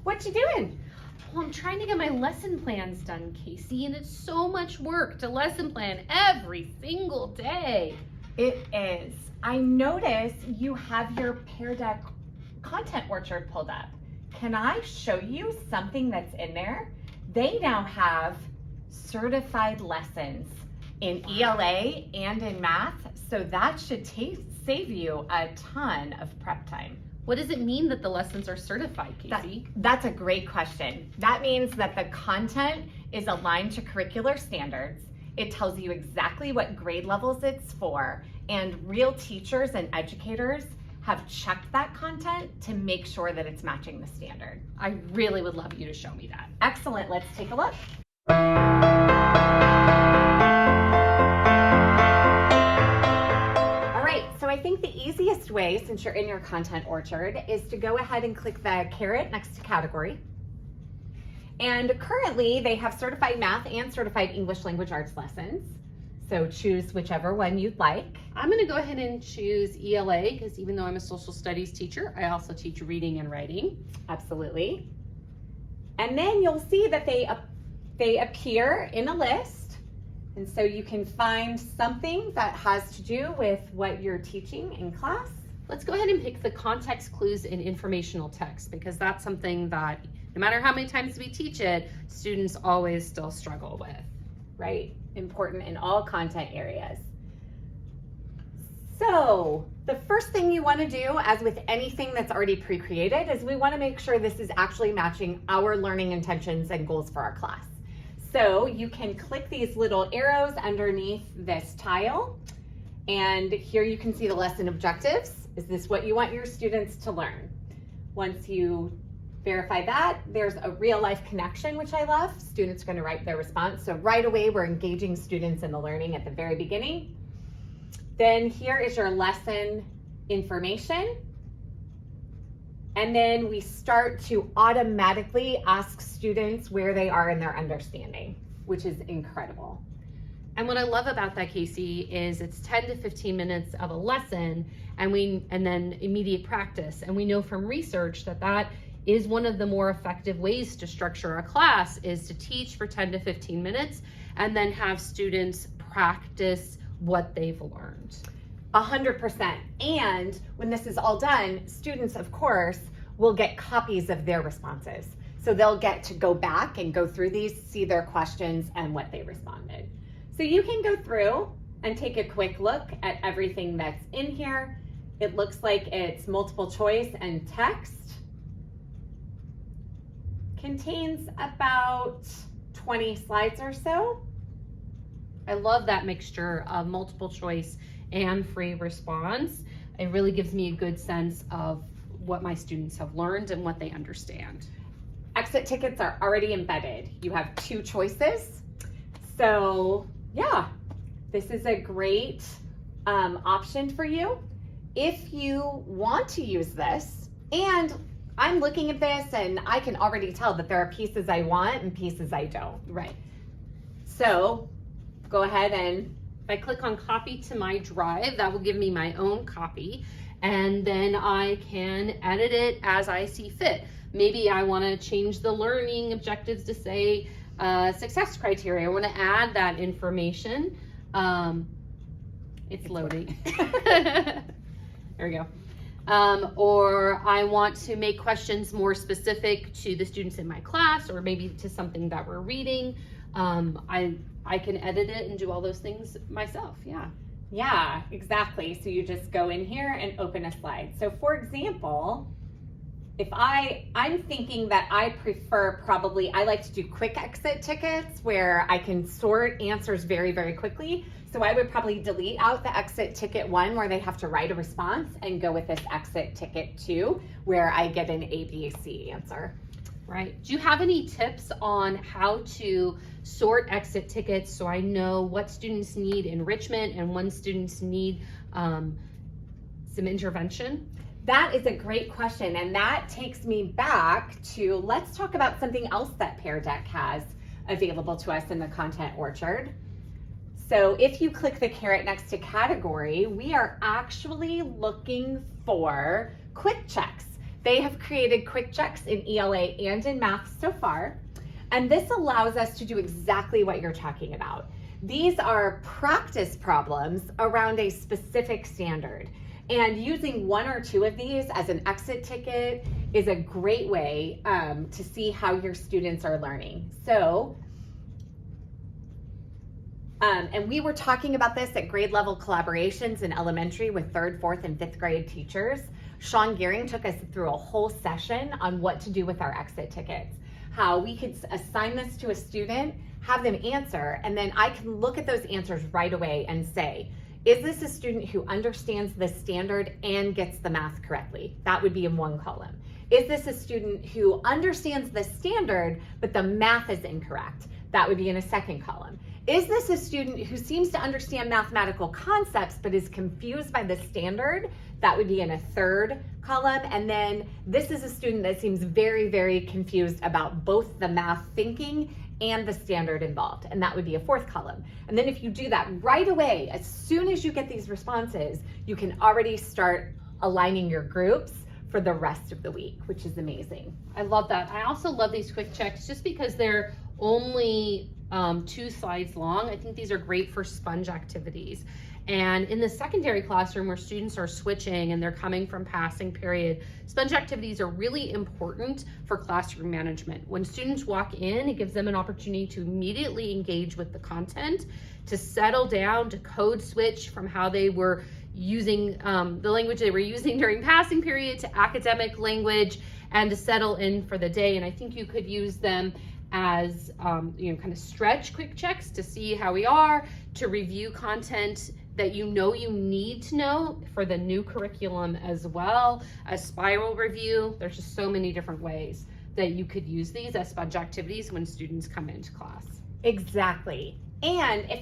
What you doing? Well, I'm trying to get my lesson plans done, Casey, and it's so much work to lesson plan every single day. It is. I notice you have your Pear Deck content orchard pulled up. Can I show you something that's in there? They now have certified lessons in ELA and in math, so that should save you a ton of prep time. What does it mean that the lessons are certified, Casey? That's a great question. That means that the content is aligned to curricular standards. It tells you exactly what grade levels it's for, and real teachers and educators have checked that content to make sure that it's matching the standard. I really would love you to show me that. Excellent, let's take a look. All right, so I think the easiest way, since you're in your content orchard, is to go ahead and click the caret next to category. And currently they have certified math and certified English language arts lessons. So choose whichever one you'd like. I'm gonna go ahead and choose ELA because even though I'm a social studies teacher, I also teach reading and writing. Absolutely. And then you'll see that they appear in a list. And so you can find something that has to do with what you're teaching in class. Let's go ahead and pick the context clues in informational text because that's something that no matter how many times we teach it, students always still struggle with. Right? Important in all content areas. So the first thing you want to do, as with anything that's already pre-created, is we want to make sure this is actually matching our learning intentions and goals for our class. So you can click these little arrows underneath this tile, and here you can see the lesson objectives. Is this what you want your students to learn? Once you verify that, there's a real life connection, which I love. Students are going to write their response. So right away, we're engaging students in the learning at the very beginning. Then here is your lesson information. And then we start to automatically ask students where they are in their understanding, which is incredible. And what I love about that, Casey, is it's 10 to 15 minutes of a lesson and then immediate practice. And we know from research that is one of the more effective ways to structure a class is to teach for 10 to 15 minutes and then have students practice what they've learned. 100%. And when this is all done, students, of course, will get copies of their responses. So they'll get to go back and go through these, see their questions and what they responded. So you can go through and take a quick look at everything that's in here. It looks like it's multiple choice and text. Contains about 20 slides or so. I love that mixture of multiple choice and free response. It really gives me a good sense of what my students have learned and what they understand. Exit tickets are already embedded. You have 2 choices. So yeah, this is a great option for you. If you want to use this, and I'm looking at this and I can already tell that there are pieces I want and pieces I don't. Right. So go ahead and if I click on copy to my drive, that will give me my own copy. And then I can edit it as I see fit. Maybe I want to change the learning objectives to say success criteria. I want to add that information. It's loading. There we go. Or I want to make questions more specific to the students in my class or maybe to something that we're reading. I can edit it and do all those things myself, yeah. Yeah, exactly. So you just go in here and open a slide. So for example, if I'm thinking that I prefer I like to do quick exit tickets where I can sort answers very, very quickly. So I would probably delete out the exit ticket 1 where they have to write a response and go with this exit ticket 2 where I get an A, B, C answer. Right. Do you have any tips on how to sort exit tickets so I know what students need enrichment and when students need some intervention? That is a great question, and that takes me back to, let's talk about something else that Pear Deck has available to us in the Content Orchard. So if you click the caret next to category, we are actually looking for quick checks. They have created quick checks in ELA and in math so far. And this allows us to do exactly what you're talking about. These are practice problems around a specific standard. And using one or two of these as an exit ticket is a great way to see how your students are learning. So, and we were talking about this at grade level collaborations in elementary with 3rd, 4th, and 5th grade teachers. Sean Gearing took us through a whole session on what to do with our exit tickets, how we could assign this to a student, have them answer, and then I can look at those answers right away and say, is this a student who understands the standard and gets the math correctly? That would be in one column. Is this a student who understands the standard, but the math is incorrect? That would be in a second column. Is this a student who seems to understand mathematical concepts, but is confused by the standard? That would be in a third column. And then this is a student that seems very, very confused about both the math thinking and the standard involved, and that would be a fourth column. And then if you do that right away, as soon as you get these responses, you can already start aligning your groups for the rest of the week, which is amazing. I love that. I also love these quick checks just because they're only 2 slides long. I think these are great for sponge activities. And in the secondary classroom where students are switching and they're coming from passing period, sponge activities are really important for classroom management. When students walk in, it gives them an opportunity to immediately engage with the content, to settle down, to code switch from how they were using the language they were using during passing period to academic language, and to settle in for the day. And I think you could use them as kind of stretch quick checks to see how we are, to review content that you need to know for the new curriculum as well, a spiral review. There's just so many different ways that you could use these as sponge activities when students come into class. Exactly. And if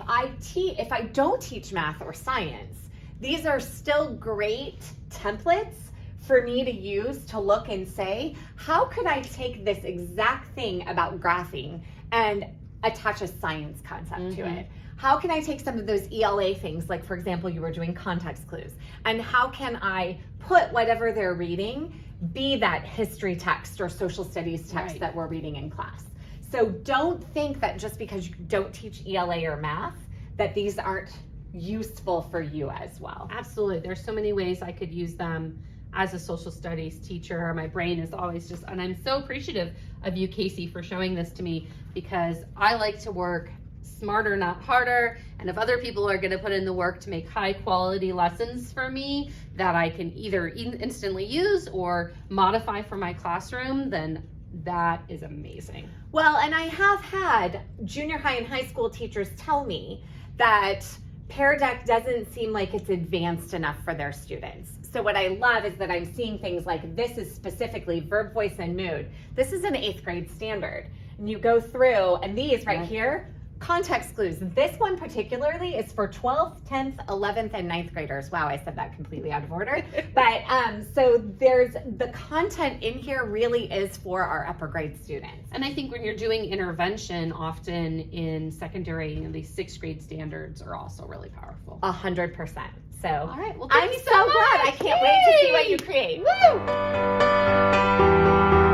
I don't teach math or science, these are still great templates for me to use to look and say, how could I take this exact thing about graphing and attach a science concept to it? How can I take some of those ELA things, like for example, you were doing context clues, and how can I put whatever they're reading be that history text or social studies text that we're reading in class? So don't think that just because you don't teach ELA or math, that these aren't useful for you as well. Absolutely. There's so many ways I could use them as a social studies teacher. My brain is always just, and I'm so appreciative of you, Casey, for showing this to me, because I like to work smarter, not harder. And if other people are going to put in the work to make high quality lessons for me that I can either instantly use or modify for my classroom, then that is amazing. Well, and I have had junior high and high school teachers tell me that Pear Deck doesn't seem like it's advanced enough for their students. So what I love is that I'm seeing things like, this is specifically verb, voice, and mood. This is an 8th grade standard. And you go through, and these right here, context clues. This one particularly is for 12th, 10th, 11th, and 9th graders. Wow, I said that completely out of order. But so there's the content in here really is for our upper grade students. And I think when you're doing intervention, often in secondary, these 6th grade standards are also really powerful. 100%. So all right, well, I'm so glad. I can't wait to see what you create. Woo!